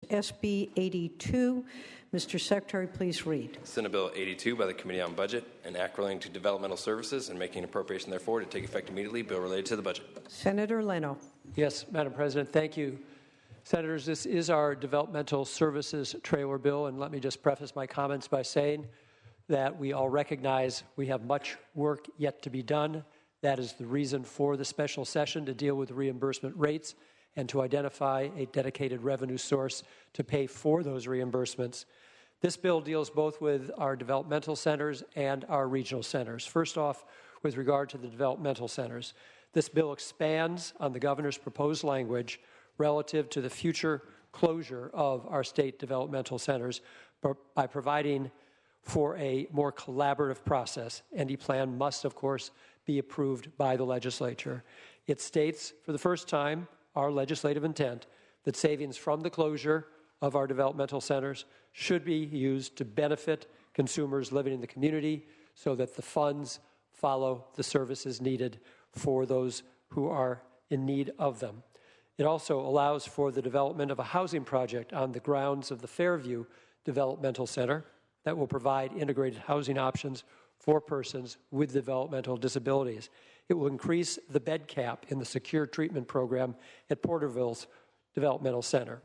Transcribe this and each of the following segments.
SB 82. Mr. Secretary, please read. Senate Bill 82 by the Committee on Budget, an act relating to developmental services and making an appropriation therefore to take effect immediately. Bill related to the budget. Senator Leno. Yes, Madam President, thank you. Senators, this is our developmental services trailer bill, and let me just preface my comments by saying that we all recognize we have much work yet to be done. That is the reason for the special session, to deal with reimbursement rates and to identify a dedicated revenue source to pay for those reimbursements. This bill deals both with our developmental centers and our regional centers. First off, with regard to the developmental centers, this bill expands on the governor's proposed language relative to the future closure of our state developmental centers by providing for a more collaborative process. Any plan must, of course, be approved by the legislature. It states for the first time our legislative intent that savings from the closure of our developmental centers should be used to benefit consumers living in the community so that the funds follow the services needed for those who are in need of them. It also allows for the development of a housing project on the grounds of the Fairview Developmental Center that will provide integrated housing options for persons with developmental disabilities. It will increase the bed cap in the secure treatment program at Porterville's Developmental Center.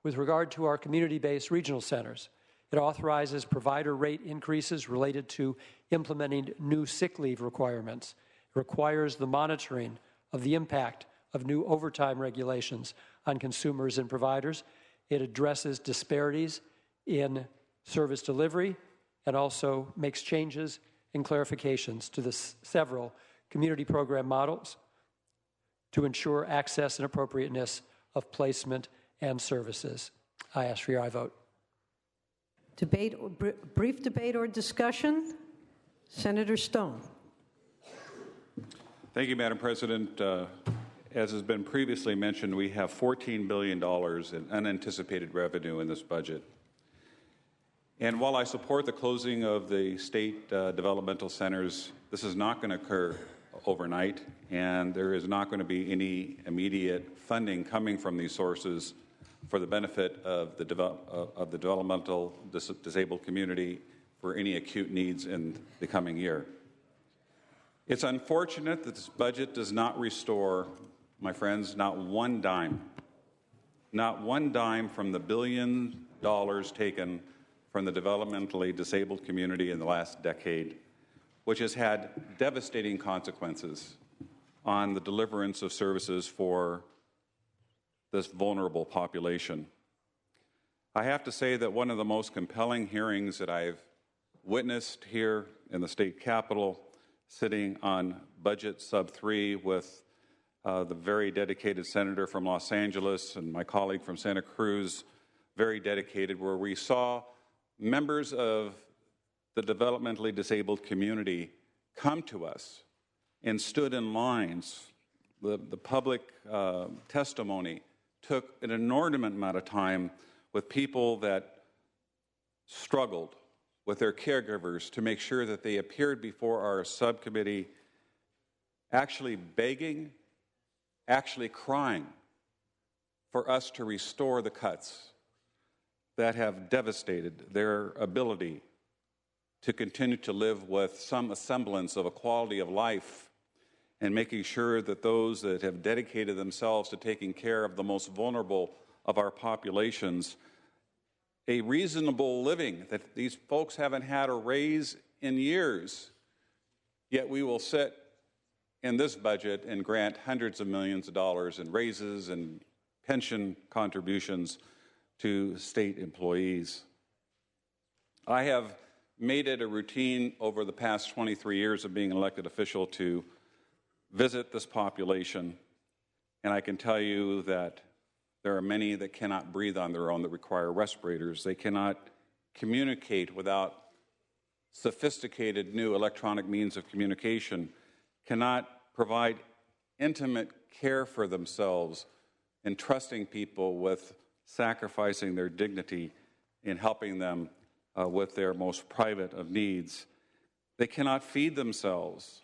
With regard to our community-based regional centers, it authorizes provider rate increases related to implementing new sick leave requirements. It requires the monitoring of the impact of new overtime regulations on consumers and providers. It addresses disparities in service delivery and also makes changes and clarifications to the several community program models to ensure access and appropriateness of placement and services. I ask for your aye vote. Brief debate or discussion? Senator Stone. Thank you, Madam President. As has been previously mentioned, we have $14 billion in unanticipated revenue in this budget. And while I support the closing of the state developmental centers, this is not going to occur overnight, and there is not going to be any immediate funding coming from these sources for the benefit of the developmental disabled community for any acute needs in the coming year. It's unfortunate that this budget does not restore, my friends, not one dime from the $1 billion taken from the developmentally disabled community in the last decade, which has had devastating consequences on the deliverance of services for this vulnerable population. I have to say that one of the most compelling hearings that I've witnessed here in the state capitol, sitting on budget sub 3 with the very dedicated senator from Los Angeles and my colleague from Santa Cruz, very dedicated, where we saw members of the developmentally disabled community come to us and stood in lines. The public testimony took an inordinate amount of time with people that struggled with their caregivers to make sure that they appeared before our subcommittee actually begging, actually crying for us to restore the cuts that have devastated their ability to continue to live with some semblance of a quality of life, and making sure that those that have dedicated themselves to taking care of the most vulnerable of our populations, a reasonable living that these folks haven't had a raise in years. Yet we will sit in this budget and grant hundreds of millions of dollars in raises and pension contributions to state employees. I have made it a routine over the past 23 years of being an elected official to visit this population, and I can tell you that there are many that cannot breathe on their own, that require respirators. They cannot communicate without sophisticated new electronic means of communication, cannot provide intimate care for themselves, entrusting people with sacrificing their dignity in helping them with their most private of needs. They cannot feed themselves.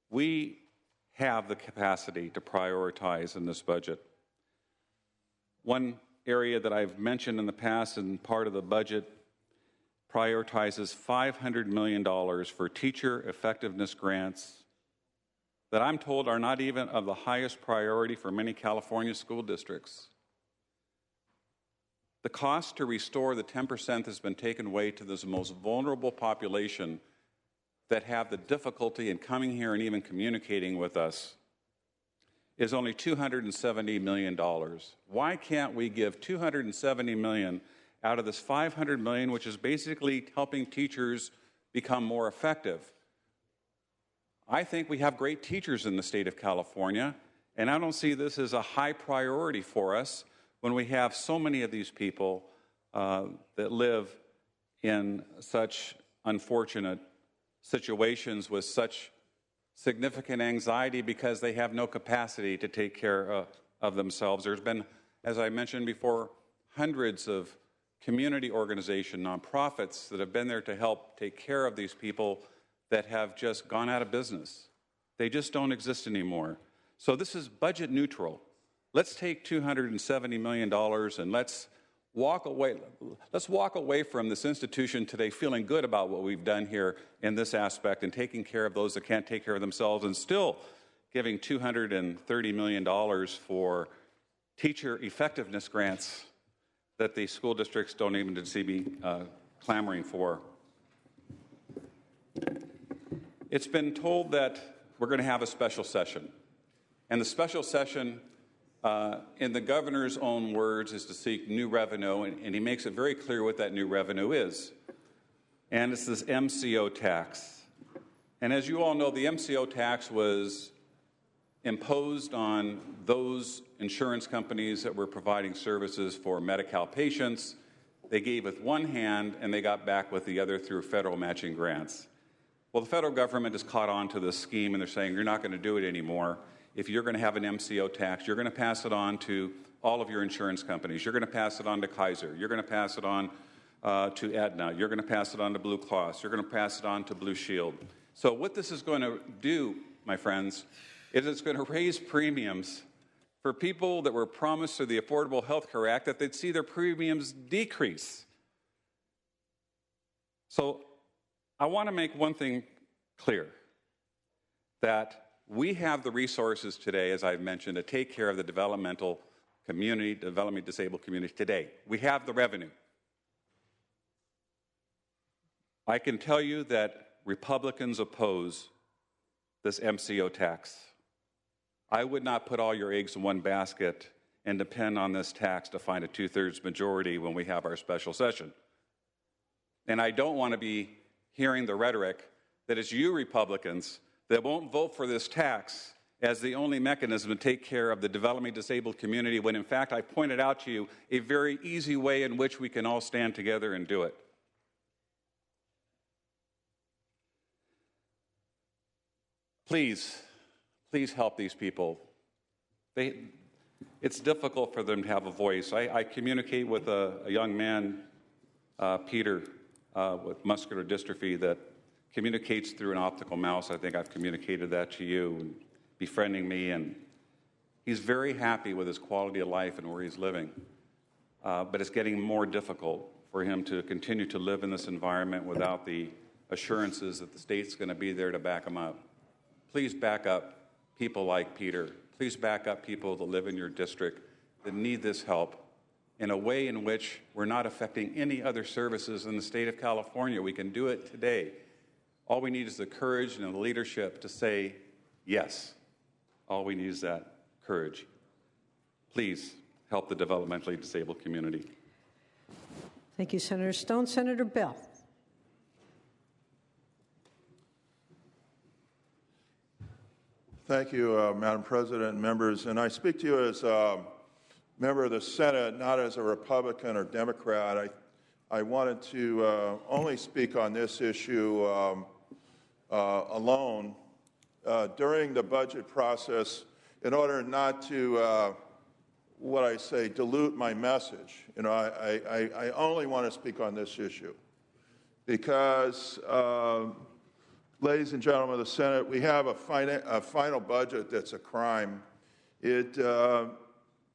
We have the capacity to prioritize in this budget. One area that I've mentioned in the past and part of the budget prioritizes $500 million for teacher effectiveness grants that I'm told are not even of the highest priority for many California school districts. The cost to restore the 10% that's been taken away to this most vulnerable population that have the difficulty in coming here and even communicating with us is only $270 million. Why can't we give $270 million out of this $500 million, which is basically helping teachers become more effective? I think we have great teachers in the state of California, and I don't see this as a high priority for us when we have so many of these people that live in such unfortunate situations with such significant anxiety because they have no capacity to take care of themselves. There's been, as I mentioned before, hundreds of community organizations, nonprofits that have been there to help take care of these people that have just gone out of business. They just don't exist anymore. So this is budget neutral. Let's take $270 million and let's walk away from this institution today feeling good about what we've done here in this aspect and taking care of those that can't take care of themselves, and still giving $230 million for teacher effectiveness grants that the school districts don't even see me clamoring for. It's been told that we're going to have a special session. And the special session, in the governor's own words, is to seek new revenue, and he makes it very clear what that new revenue is. And it's this MCO tax. And as you all know, the MCO tax was imposed on those insurance companies that were providing services for Medi-Cal patients. They gave with one hand, and they got back with the other through federal matching grants. Well, the federal government has caught on to this scheme, and they're saying, you're not going to do it anymore. If you're going to have an MCO tax, you're going to pass it on to all of your insurance companies. You're going to pass it on to Kaiser. You're going to pass it on to Aetna. You're going to pass it on to Blue Cross. You're going to pass it on to Blue Shield. So what this is going to do, my friends, is it's going to raise premiums for people that were promised through the Affordable Health Care Act that they'd see their premiums decrease. So I want to make one thing clear, that we have the resources today, as I've mentioned, to take care of the developmental community, developmentally disabled community today. We have the revenue. I can tell you that Republicans oppose this MCO tax. I would not put all your eggs in one basket and depend on this tax to find a two-thirds majority when we have our special session. And I don't want to be hearing the rhetoric that it's you Republicans that won't vote for this tax as the only mechanism to take care of the developmentally disabled community, when in fact I pointed out to you a very easy way in which we can all stand together and do it. Please help these people. It's difficult for them to have a voice. I communicate with a young man, Peter, with muscular dystrophy that communicates through an optical mouse. I think I've communicated that to you, befriending me, and he's very happy with his quality of life and where he's living. But it's getting more difficult for him to continue to live in this environment without the assurances that the state's going to be there to back him up. Please back up people like Peter. Please back up people that live in your district that need this help in a way in which we're not affecting any other services in the state of California. We can do it today. All we need is the courage and the leadership to say yes. All we need is that courage. Please help the developmentally disabled community. Thank you, Senator Stone. Senator Bell. Thank you, Madam President and members. And I speak to you as a member of the Senate, not as a Republican or Democrat. I wanted to only speak on this issue alone. During the budget process, in order not to, dilute my message, I only want to speak on this issue because, ladies and gentlemen of the Senate, we have a final budget that's a crime. It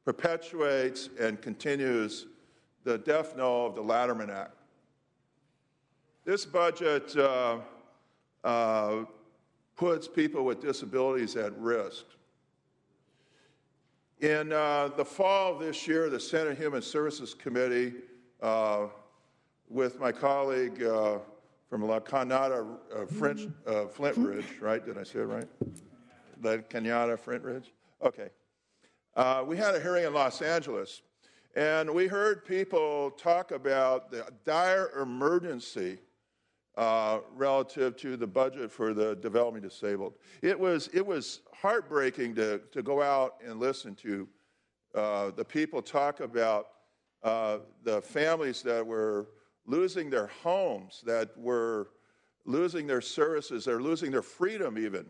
perpetuates and continues the death knell of the Latterman Act. This budget puts people with disabilities at risk. In the fall of this year, the Senate Human Services Committee, with my colleague from La Cañada, Flint Ridge, right? Did I say it right? La Cañada, Flint Ridge? Okay. We had a hearing in Los Angeles, and we heard people talk about the dire emergency relative to the budget for the developmentally disabled. It was heartbreaking to go out and listen to the people talk about the families that were losing their homes, that were losing their services, they're losing their freedom even.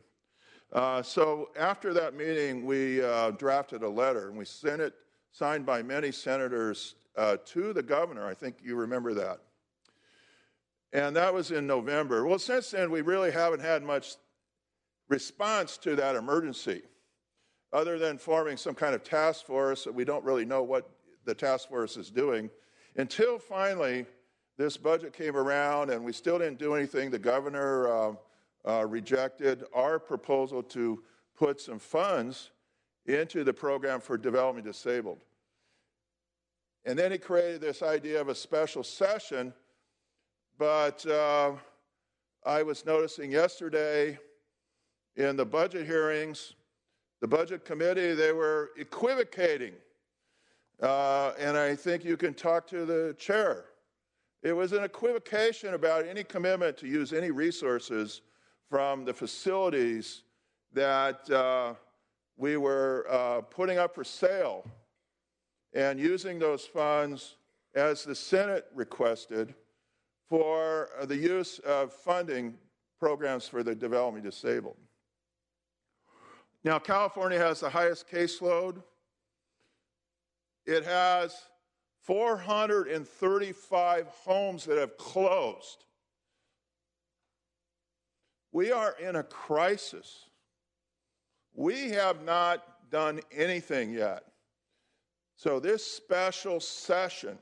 So after that meeting, we drafted a letter, and we sent it, signed by many senators, to the governor. I think you remember that. And that was in November. Well, since then, we really haven't had much response to that emergency, other than forming some kind of task force that we don't really know what the task force is doing, until finally this budget came around and we still didn't do anything. The governor rejected our proposal to put some funds into the program for developmentally disabled. And then he created this idea of a special session, but I was noticing yesterday in the budget hearings, the budget committee, they were equivocating. And I think you can talk to the chair. It was an equivocation about any commitment to use any resources from the facilities that we were putting up for sale, and using those funds, as the Senate requested, for the use of funding programs for the developmentally disabled. Now, California has the highest caseload. It has 435 homes that have closed. We are in a crisis. We have not done anything yet. So this special session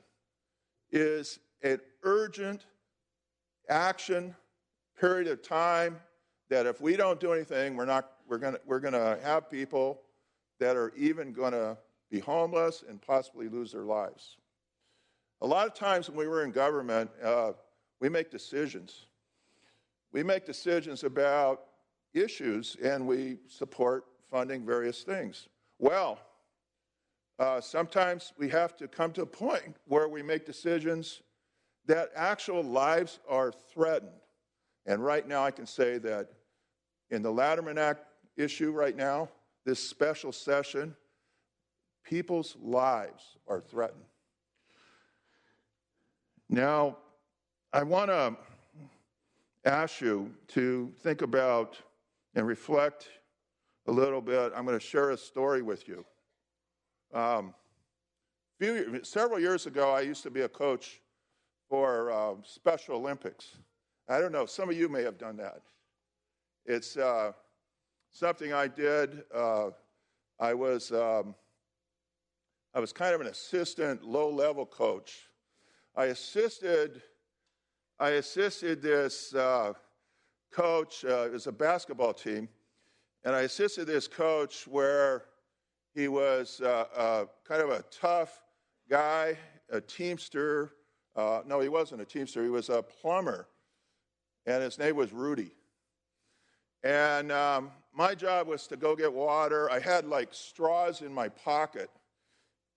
is an urgent action period of time that if we don't do anything, we're going to have people that are even going to be homeless and possibly lose their lives. A lot of times when we were in government, we make decisions. We make decisions about issues, and we support funding various things. Well, sometimes we have to come to a point where we make decisions that actual lives are threatened. And right now I can say that in the Latterman Act issue right now, this special session, people's lives are threatened. Now, I want to ask you to think about and reflect a little bit. I'm going to share a story with you. Several years ago, I used to be a coach for Special Olympics. I don't know, some of you may have done that. It's something I did. I was kind of an assistant, low-level coach. I assisted this coach. It was a basketball team, and I assisted this coach where he was kind of a tough guy, a teamster. No, he wasn't a teamster. He was a plumber, and his name was Rudy. And my job was to go get water. I had like straws in my pocket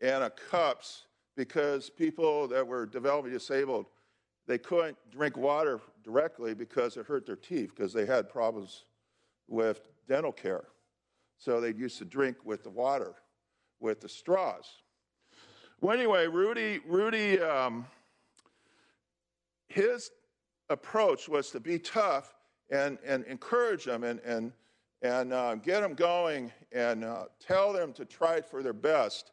and cups, because people that were developmentally disabled, they couldn't drink water directly because it hurt their teeth, because they had problems with dental care. So they used to drink with the water, with the straws. Well, anyway, Rudy, his approach was to be tough and encourage them and get them going and tell them to try for their best,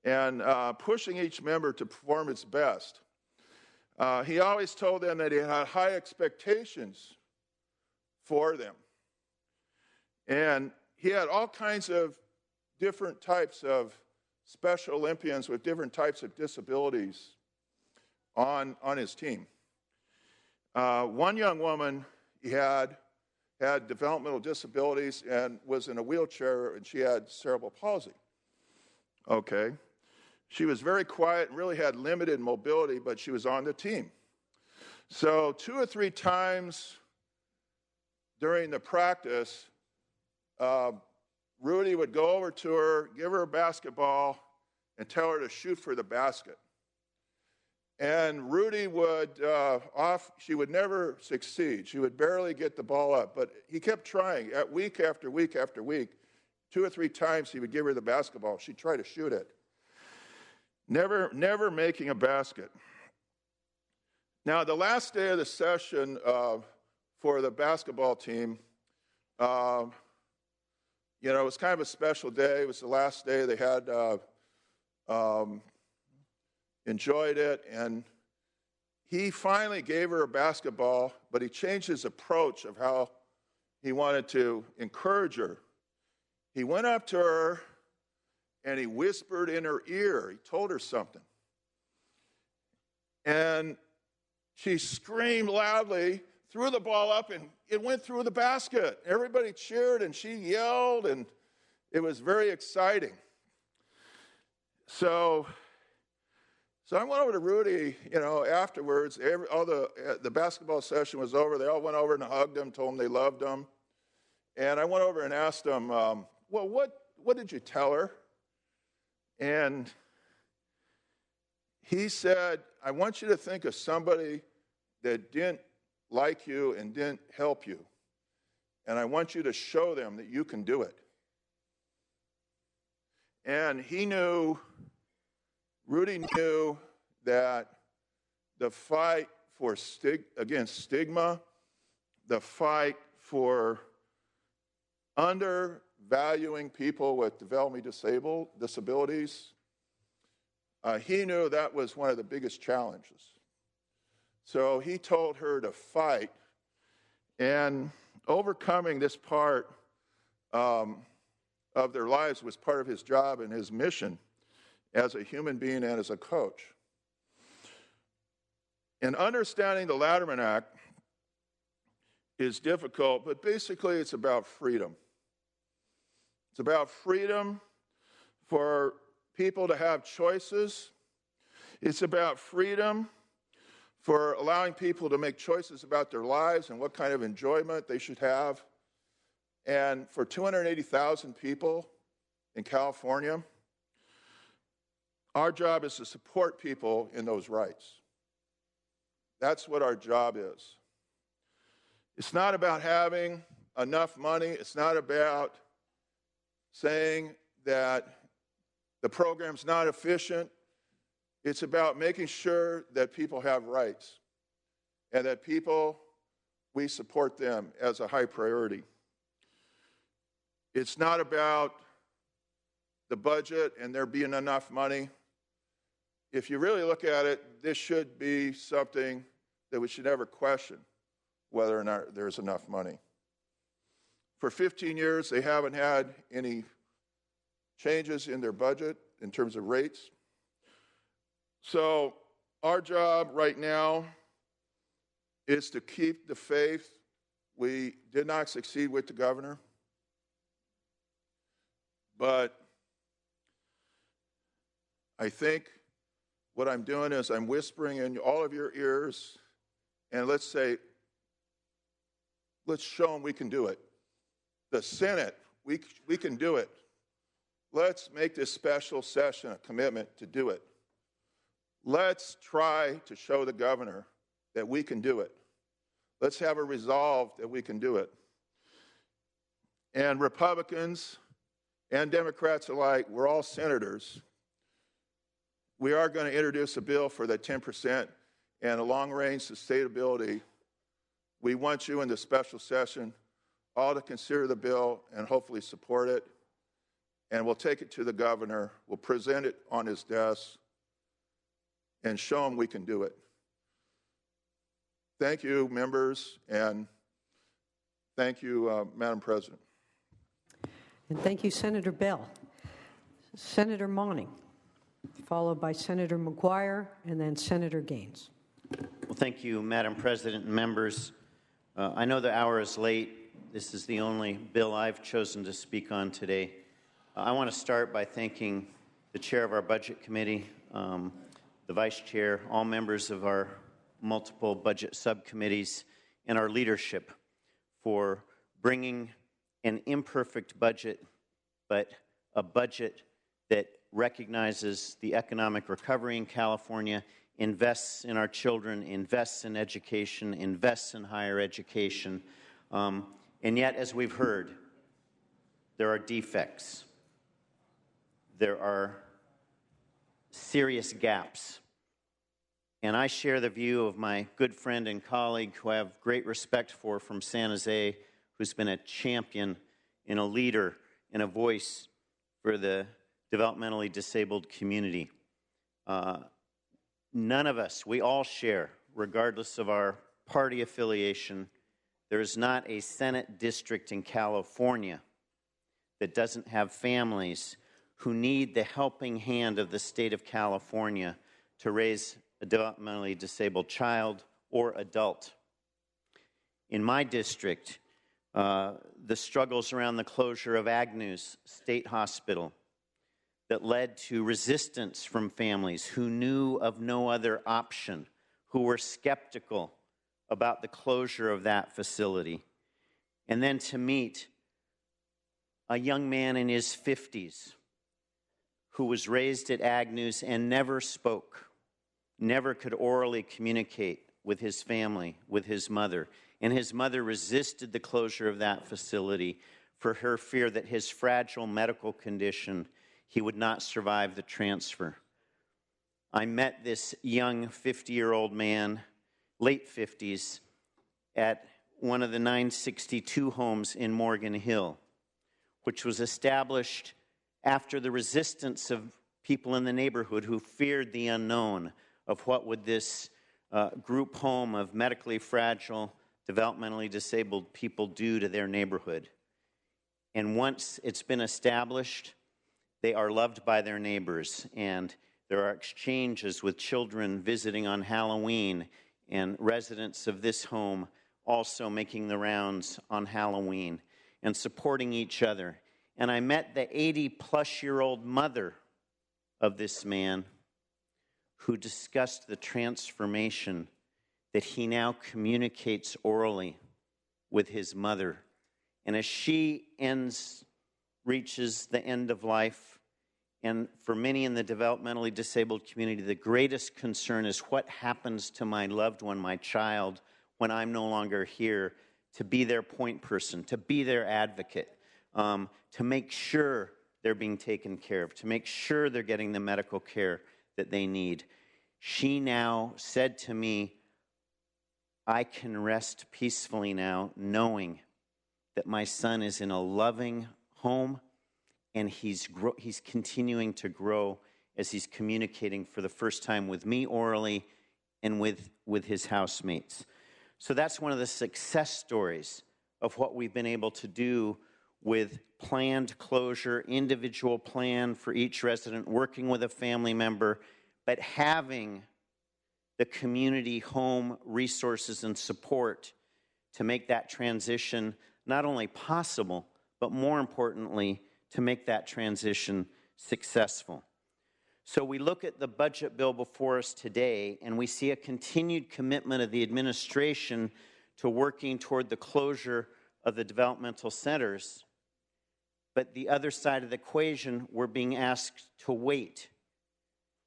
and pushing each member to perform its best. He always told them that he had high expectations for them. And he had all kinds of different types of Special Olympians with different types of disabilities on his team. One young woman had developmental disabilities and was in a wheelchair, and she had cerebral palsy. Okay. She was very quiet and really had limited mobility, but she was on the team. So 2 or 3 times during the practice, Rudy would go over to her, give her a basketball, and tell her to shoot for the basket. And Rudy would, she would never succeed. She would barely get the ball up. But he kept trying. Week after week after week, 2 or 3 times he would give her the basketball. She'd try to shoot it. Never making a basket. Now, the last day of the session for the basketball team, it was kind of a special day. It was the last day they had enjoyed it, and he finally gave her a basketball, but he changed his approach of how he wanted to encourage her. He went up to her, and he whispered in her ear. He told her something. And she screamed loudly, threw the ball up, and it went through the basket. Everybody cheered, and she yelled, and it was very exciting. So I went over to Rudy, afterwards. The basketball session was over. They all went over and hugged him, told him they loved him. And I went over and asked him, well, what did you tell her? And he said, I want you to think of somebody that didn't like you and didn't help you. And I want you to show them that you can do it. And Rudy knew that the fight against stigma, the fight for undervaluing people with developmental disabilities, he knew that was one of the biggest challenges. So he told her to fight, and overcoming this part of their lives was part of his job and his mission as a human being and as a coach. And understanding the Latterman Act is difficult, but basically it's about freedom. It's about freedom for people to have choices. It's about freedom for allowing people to make choices about their lives and what kind of enjoyment they should have. And for 280,000 people in California, our job is to support people in those rights. That's what our job is. It's not about having enough money. It's not about saying that the program's not efficient. It's about making sure that people have rights and that we support them as a high priority. It's not about the budget and there being enough money. If you really look at it, this should be something that we should never question whether or not there's enough money. For 15 years, they haven't had any changes in their budget in terms of rates. So our job right now is to keep the faith. We did not succeed with the governor, but I think what I'm doing is I'm whispering in all of your ears, and let's show them we can do it. The Senate, we can do it. Let's make this special session a commitment to do it. Let's try to show the governor that we can do it. Let's have a resolve that we can do it. And Republicans and Democrats alike, we're all senators. We are going to introduce a bill for the 10% and a long-range sustainability. We want you in the special session all to consider the bill and hopefully support it. And we'll take it to the governor. We'll present it on his desk and show him we can do it. Thank you, members, and thank you, Madam President. And thank you, Senator Bell. Senator Monning, followed by Senator McGuire, and then Senator Gaines. Well, thank you, Madam President and members. I know the hour is late. This is the only bill I've chosen to speak on today. I want to start by thanking the chair of our Budget Committee, the vice chair, all members of our multiple budget subcommittees, and our leadership for bringing an imperfect budget, but a budget that recognizes the economic recovery in California, invests in our children, invests in education, invests in higher education. And yet, as we've heard, there are defects. There are serious gaps. And I share the view of my good friend and colleague who I have great respect for from San Jose, who's been a champion and a leader and a voice for the developmentally disabled community. None of us, we all share, regardless of our party affiliation, there is not a Senate district in California that doesn't have families who need the helping hand of the state of California to raise a developmentally disabled child or adult. In my district, the struggles around the closure of Agnews State Hospital that led to resistance from families who knew of no other option, who were skeptical about the closure of that facility. And then to meet a young man in his 50s who was raised at Agnews and never spoke, never could orally communicate with his family, with his mother. And his mother resisted the closure of that facility for her fear that his fragile medical condition, he would not survive the transfer. I met this young 50-year-old man, late 50s, at one of the 962 homes in Morgan Hill, which was established after the resistance of people in the neighborhood who feared the unknown of what would this group home of medically fragile, developmentally disabled people do to their neighborhood. And once it's been established, they are loved by their neighbors, and there are exchanges with children visiting on Halloween and residents of this home also making the rounds on Halloween and supporting each other. And I met the 80-plus-year-old mother of this man who discussed the transformation that he now communicates orally with his mother. And as she reaches the end of life, and for many in the developmentally disabled community, the greatest concern is what happens to my loved one, my child, when I'm no longer here, to be their point person, to be their advocate, to make sure they're being taken care of, to make sure they're getting the medical care that they need. She now said to me, I can rest peacefully now knowing that my son is in a loving home and he's continuing to grow as he's communicating for the first time with me orally and with his housemates. So that's one of the success stories of what we've been able to do with planned closure, individual plan for each resident, working with a family member, but having the community home resources and support to make that transition not only possible, but more importantly, to make that transition successful. So we look at the budget bill before us today, and we see a continued commitment of the administration to working toward the closure of the developmental centers. But the other side of the equation, we're being asked to wait,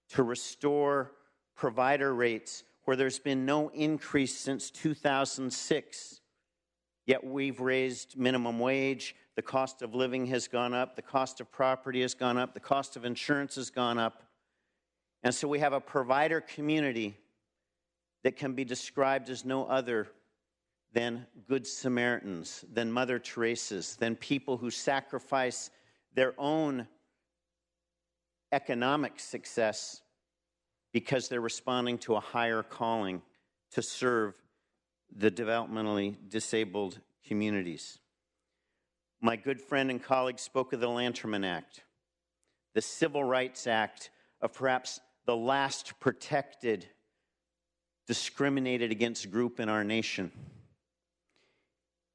to restore provider rates where there's been no increase since 2006. Yet we've raised minimum wage, the cost of living has gone up, the cost of property has gone up, the cost of insurance has gone up. And so we have a provider community that can be described as no other than Good Samaritans, than Mother Teresa's, than people who sacrifice their own economic success because they're responding to a higher calling to serve the developmentally disabled communities. My good friend and colleague spoke of the Lanterman Act. the Civil Rights Act of perhaps the last protected, discriminated against group in our nation,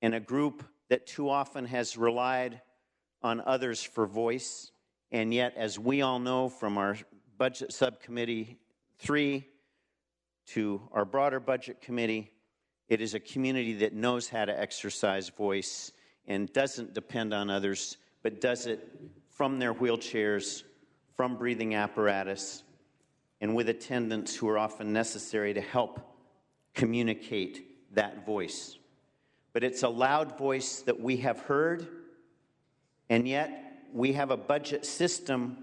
and a group that too often has relied on others for voice. And yet, as we all know from our Budget Subcommittee 3 to our broader Budget Committee, it is a community that knows how to exercise voice and doesn't depend on others, but does it from their wheelchairs, from breathing apparatus, and with attendants who are often necessary to help communicate that voice. But it's a loud voice that we have heard, and yet we have a budget system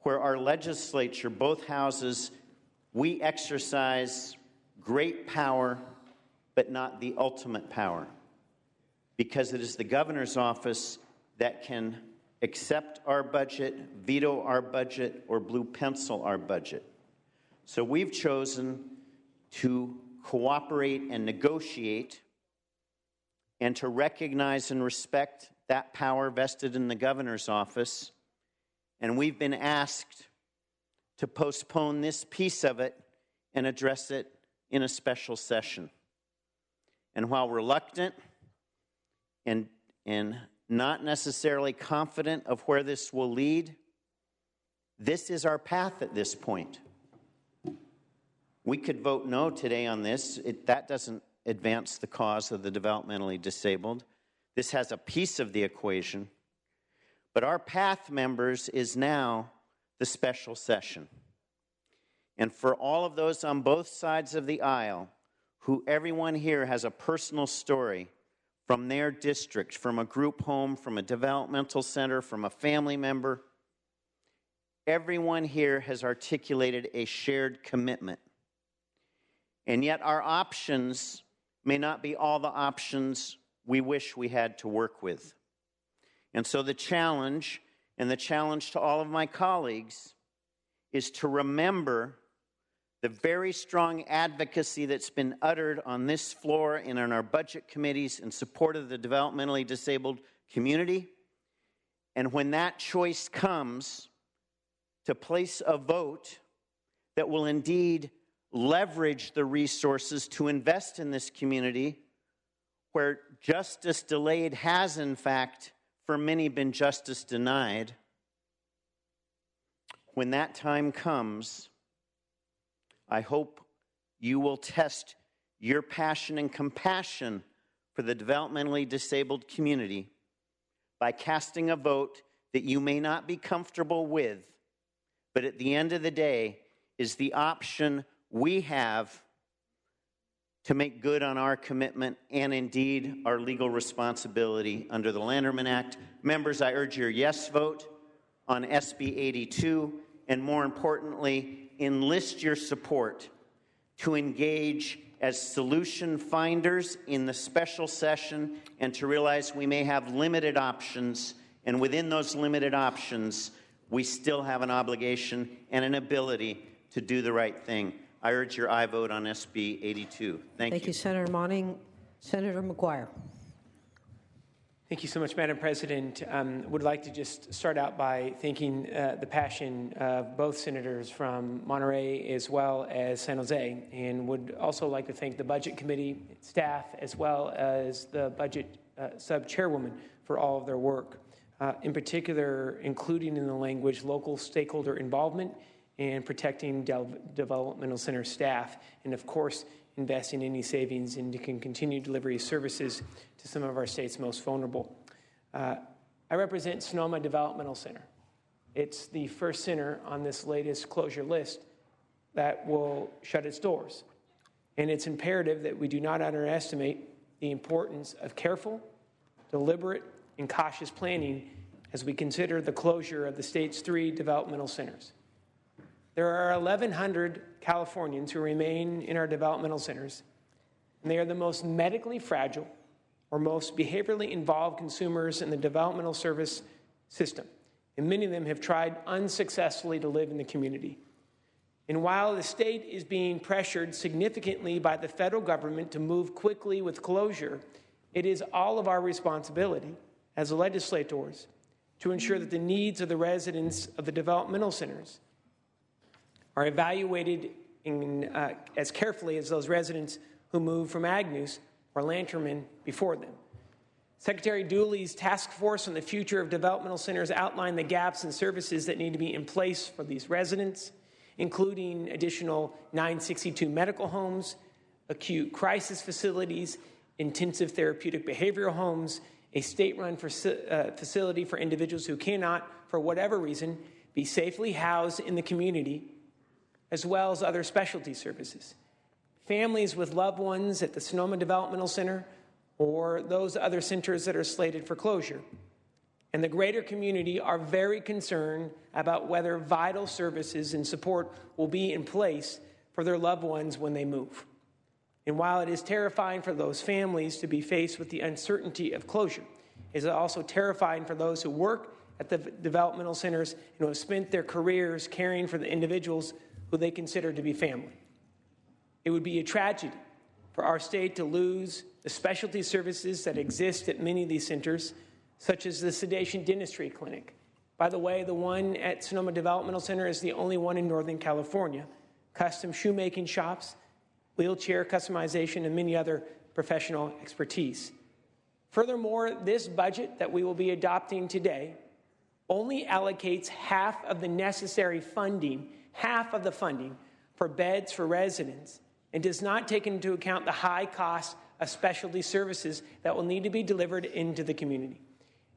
where our legislature, both houses, we exercise great power, but not the ultimate power, because it is the governor's office that can accept our budget, veto our budget, or blue pencil our budget. So we've chosen to cooperate and negotiate and to recognize and respect that power vested in the governor's office. And we've been asked to postpone this piece of it and address it in a special session. And while reluctant and not necessarily confident of where this will lead, this is our path at this point. We could vote no today on this. That doesn't advance the cause of the developmentally disabled. This has a piece of the equation. But our path, members, is now the special session. And for all of those on both sides of the aisle, who everyone here has a personal story from their district, from a group home, from a developmental center, from a family member, everyone here has articulated a shared commitment. And yet our options may not be all the options we wish we had to work with. And so the challenge, and the challenge to all of my colleagues, is to remember the very strong advocacy that's been uttered on this floor and in our budget committees in support of the developmentally disabled community. And when that choice comes, to place a vote that will indeed leverage the resources to invest in this community, where justice delayed has, in fact, for many been justice denied. When that time comes, I hope you will test your passion and compassion for the developmentally disabled community by casting a vote that you may not be comfortable with, but at the end of the day is the option we have to make good on our commitment and indeed our legal responsibility under the Landerman Act. Members, I urge your yes vote on SB 82, and more importantly, enlist your support to engage as solution finders in the special session and to realize we may have limited options, and within those limited options, we still have an obligation and an ability to do the right thing. I urge your aye vote on SB 82. Thank you. Thank you, Senator Monning. Senator McGuire. Thank you so much, Madam President. Would like to just start out by thanking the passion of both senators from Monterey as well as San Jose, and would also like to thank the Budget Committee staff as well as the Budget Sub-Chairwoman for all of their work, in particular including in the language local stakeholder involvement and protecting developmental center staff, and of course, investing any savings into continued delivery of services to some of our state's most vulnerable. I represent Sonoma Developmental Center. It's the first center on this latest closure list that will shut its doors. And it's imperative that we do not underestimate the importance of careful, deliberate, and cautious planning as we consider the closure of the state's 3 developmental centers. There are 1,100 Californians who remain in our developmental centers, and they are the most medically fragile or most behaviorally involved consumers in the developmental service system, and many of them have tried unsuccessfully to live in the community. And while the state is being pressured significantly by the federal government to move quickly with closure, it is all of our responsibility as legislators to ensure that the needs of the residents of the developmental centers are evaluated as carefully as those residents who moved from Agnews or Lanterman before them. Secretary Dooley's task force on the future of developmental centers outlined the gaps in services that need to be in place for these residents, including additional 962 medical homes, acute crisis facilities, intensive therapeutic behavioral homes, a state-run facility for individuals who cannot, for whatever reason, be safely housed in the community, as well as other specialty services. Families with loved ones at the Sonoma Developmental Center or those other centers that are slated for closure, and the greater community are very concerned about whether vital services and support will be in place for their loved ones when they move. And while it is terrifying for those families to be faced with the uncertainty of closure, it is also terrifying for those who work at the developmental centers and who have spent their careers caring for the individuals who they consider to be family. It would be a tragedy for our state to lose the specialty services that exist at many of these centers, such as the sedation dentistry clinic. By the way, the one at Sonoma Developmental Center is the only one in Northern California. Custom shoemaking shops, wheelchair customization, and many other professional expertise. Furthermore, this budget that we will be adopting today only allocates half of the necessary funding, half of the funding for beds for residents, and does not take into account the high cost of specialty services that will need to be delivered into the community.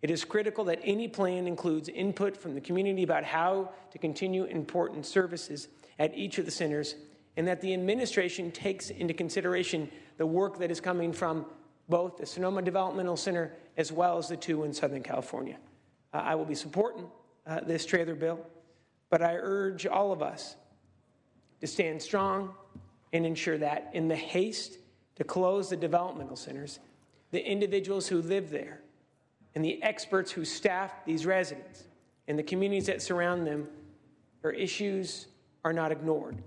It is critical that any plan includes input from the community about how to continue important services at each of the centers, and that the administration takes into consideration the work that is coming from both the Sonoma Developmental Center as well as the two in Southern California. I will be supporting this trailer bill, but I urge all of us to stand strong and ensure that in the haste to close the developmental centers, the individuals who live there and the experts who staff these residents and the communities that surround them, their issues are not ignored.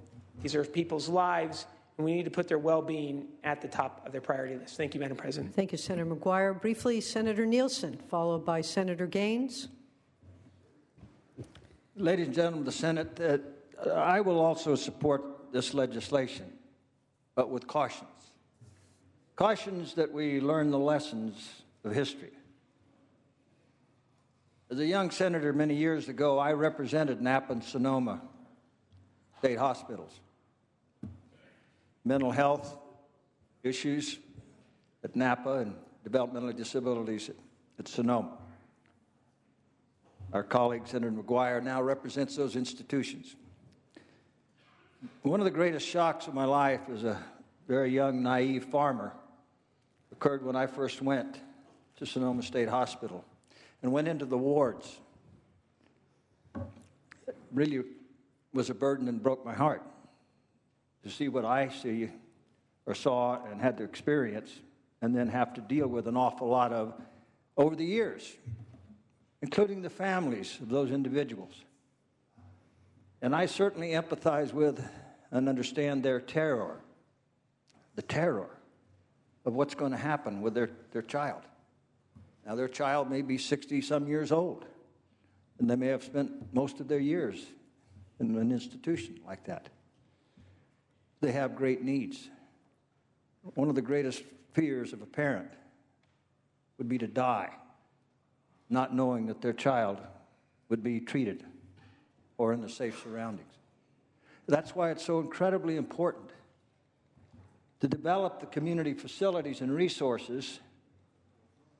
These are people's lives, and we need to put their well-being at the top of their priority list. Thank you, Madam President. Thank you, Senator McGuire. Briefly, Senator Nielsen, followed by Senator Gaines. Ladies and gentlemen of the Senate, I will also support this legislation, but with cautions. Cautions that we learn the lessons of history. As a young senator many years ago, I represented Napa and Sonoma state hospitals. Mental health issues at Napa and developmental disabilities at Sonoma. Our colleague, Senator McGuire, now represents those institutions. One of the greatest shocks of my life as a very young, naive farmer occurred when I first went to Sonoma State Hospital and went into the wards. It really was a burden and broke my heart to see what I see or saw and had to experience and then have to deal with an awful lot of over the years, including the families of those individuals. And I certainly empathize with and understand their terror, the terror of what's going to happen with their child. Now, their child may be 60-some years old, and they may have spent most of their years in an institution like that. They have great needs. One of the greatest fears of a parent would be to die, not knowing that their child would be treated or in the safe surroundings. That's why it's so incredibly important to develop the community facilities and resources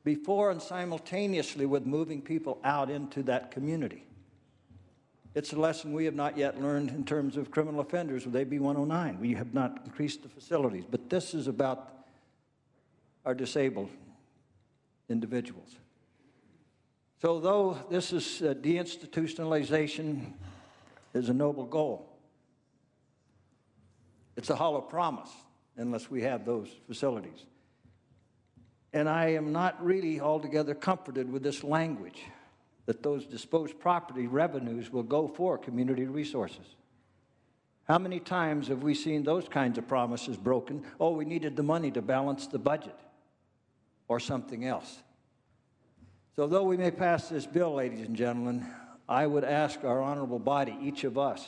before and simultaneously with moving people out into that community. It's a lesson we have not yet learned in terms of criminal offenders with AB 109. We have not increased the facilities, but this is about our disabled individuals. So though this is deinstitutionalization is a noble goal, it's a hollow promise unless we have those facilities. And I am not really altogether comforted with this language that those disposed property revenues will go for community resources. How many times have we seen those kinds of promises broken? Oh, we needed the money to balance the budget or something else. So though we may pass this bill, ladies and gentlemen, I would ask our honorable body, each of us,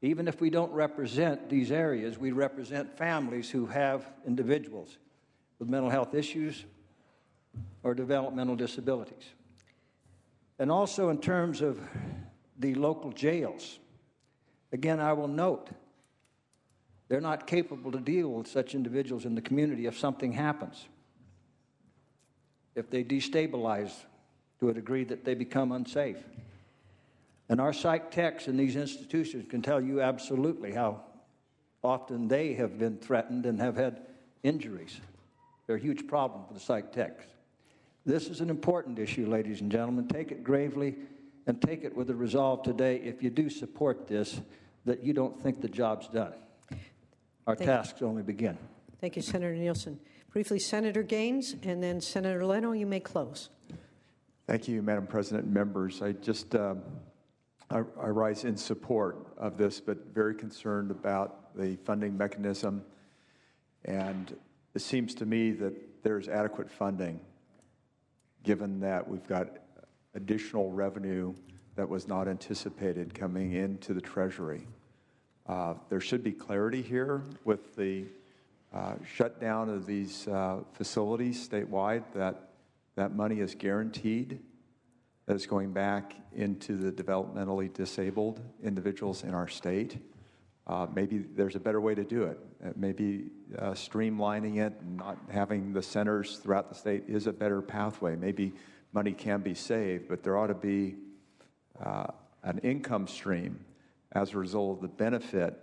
even if we don't represent these areas, we represent families who have individuals with mental health issues or developmental disabilities. And also in terms of the local jails, again, I will note, they're not capable to deal with such individuals in the community if something happens, if they destabilize to a degree that they become unsafe. And our psych techs in these institutions can tell you absolutely how often they have been threatened and have had injuries. They're a huge problem for the psych techs. This is an important issue, ladies and gentlemen. Take it gravely and take it with a resolve today, if you do support this, that you don't think the job's done. Our tasks only begin. Thank you, Senator Nielsen. Briefly, Senator Gaines, and then Senator Leno, you may close. Thank you, Madam President and members. I rise in support of this, but very concerned about the funding mechanism. And it seems to me that there's adequate funding, given that we've got additional revenue that was not anticipated coming into the Treasury. There should be clarity here with the shutdown of these facilities statewide, that money is guaranteed, that it's going back into the developmentally disabled individuals in our state. Maybe there's a better way to do it. Maybe streamlining it and not having the centers throughout the state is a better pathway. Maybe money can be saved, but there ought to be an income stream as a result of the benefit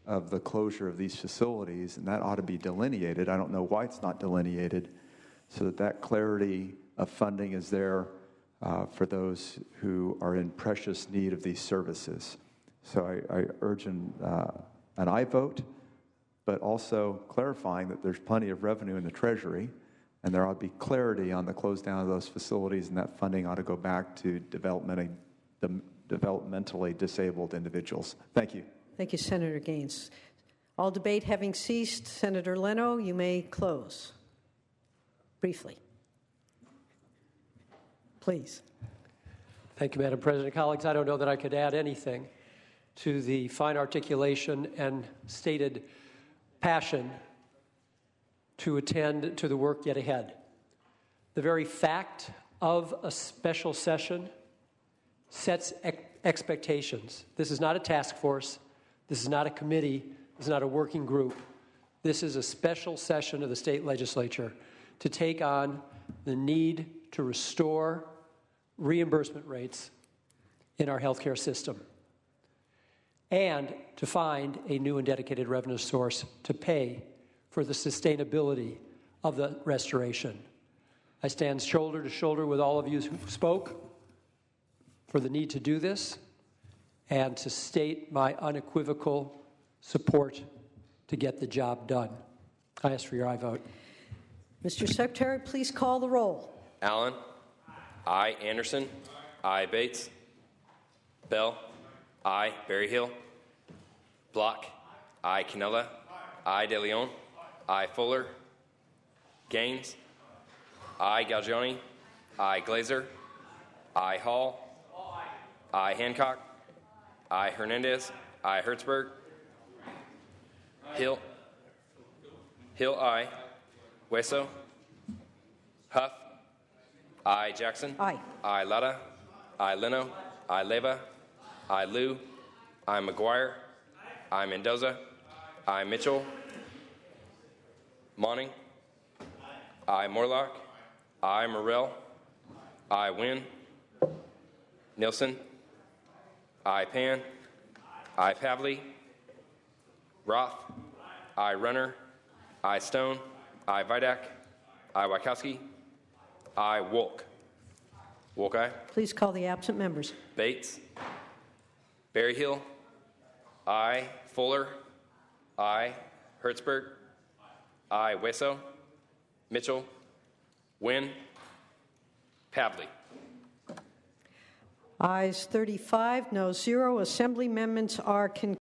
of the closure of these facilities, and that ought to be delineated. I don't know why it's not delineated, so that clarity of funding is there for those who are in precious need of these services. So I urge an aye vote, but also clarifying that there's plenty of revenue in the Treasury, and there ought to be clarity on the close down of those facilities, and that funding ought to go back to developmentally disabled individuals. Thank you. Thank you, Senator Gaines. All debate having ceased, Senator Leno, you may close. Briefly. Please. Thank you, Madam President. Colleagues, I don't know that I could add anything to the fine articulation and stated passion to attend to the work yet ahead. The very fact of a special session sets expectations. This is not a task force. This is not a committee. This is not a working group. This is a special session of the state legislature to take on the need to restore reimbursement rates in our healthcare system and to find a new and dedicated revenue source to pay for the sustainability of the restoration. I stand shoulder to shoulder with all of you who spoke for the need to do this and to state my unequivocal support to get the job done. I ask for your aye vote. Mr. Secretary, please call the roll. Allen. Aye. Anderson. Aye. Bates. Bell. Aye. Berryhill. Block. Aye. Canella. Aye. De Leon. Aye. Fuller. Gaines. Aye. Galgioni. Aye. Glazer. Aye. Hall. Aye. Hancock. Aye. Hernandez. Aye. Hertzberg. Hill. Hill. Aye. Hueso. Huff. Aye. Jackson. Aye. Aye. Lara. Aye. Leno. Aye. Leva. Aye. Liu. Aye. McGuire. Aye. Mendoza. Aye. Mitchell. Monning. Aye. Morlock. Aye. Morrell. Aye. Wynn. Nielsen. Aye. Pan. Aye. Pavley. Roth. Aye. Runner. Aye. Stone. Aye. Vidak. Aye. Wachowski. Aye. Wolk. Wolk, aye. Please call the absent members. Bates. Berryhill. Aye. Fuller. Aye. Hertzberg. Aye. Hueso. Mitchell. Wynn. Pavley. Ayes 35, no 0. Assembly amendments are concluded.